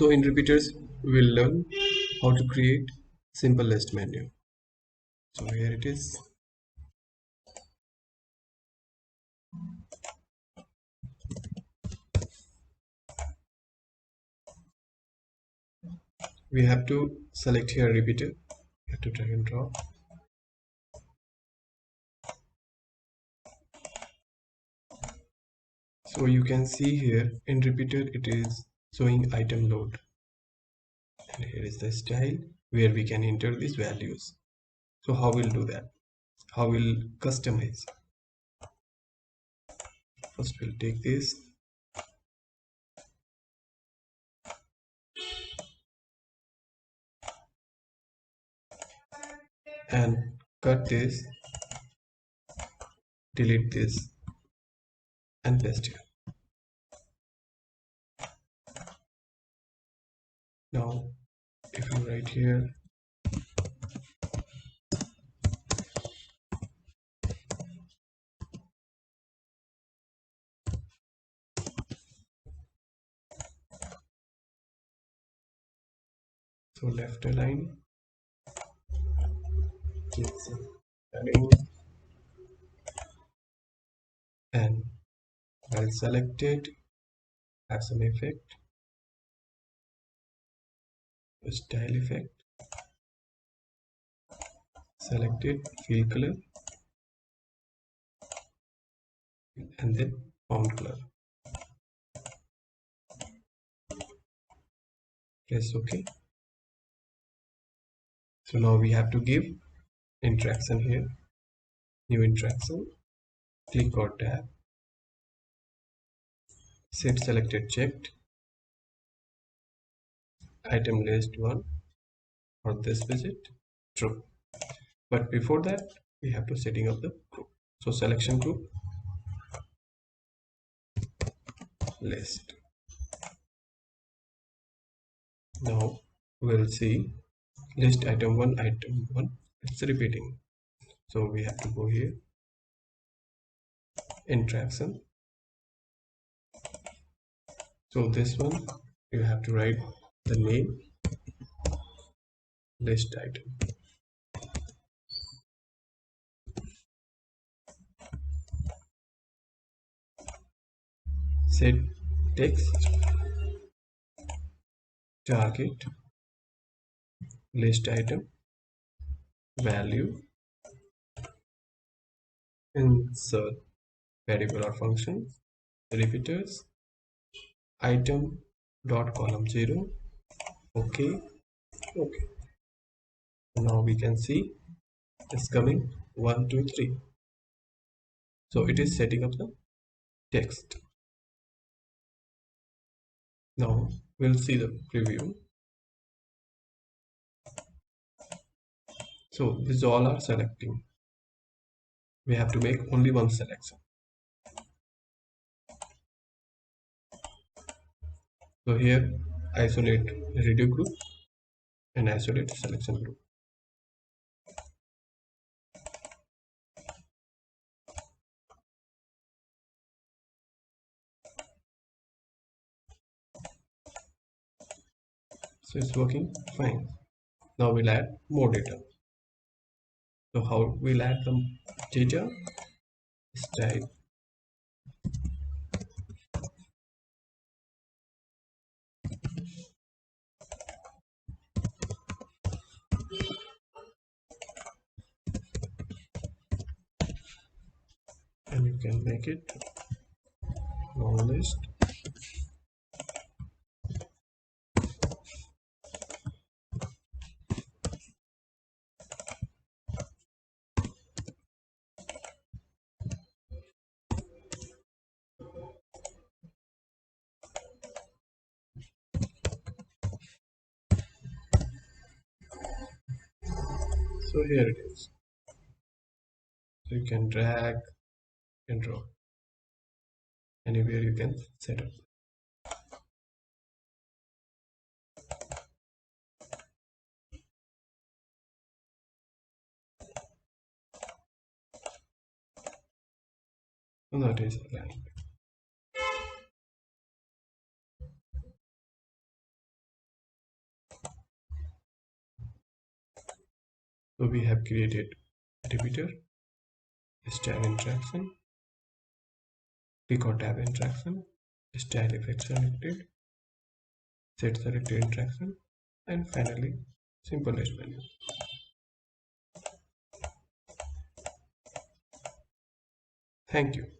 So in repeaters, we'll learn how to create simple list menu. So here it is. We have to select here repeater. We have to drag and drop. So you can see here in repeater it is showing item load, and here is the style where we can enter these values. So how we'll do that? How we'll customize? First we'll take this and cut this, delete this and paste here. Now if you write here so left align, and while selected have some effect, style effect, selected fill color and then font color. Press OK. So now we have to give interaction here. New interaction. Click or tab. Set selected checked. Item list 1 for this visit. True. But before that we have to setting up the group. So selection group list. Now we'll see list item 1 it's repeating. So we have to go here, interaction. So this one you have to write the name list item. Set text target list item value, insert variable or function, repeaters, item dot column 0. Okay. Now we can see it's coming 1 2 3. So it is setting up the text. Now we'll see the preview. So these all are selecting. We have to make only one selection. So here isolate radio group and isolate selection group. So it's working fine. Now we'll add more data. So how we'll add the data? Style and you can make it long list. So here it is. So you can drag and drop anywhere you can set up. So that is aligned. So we have created a repeater, style interaction, click or tab interaction, style effect selected, set selected interaction, and finally simple list menu. Thank you.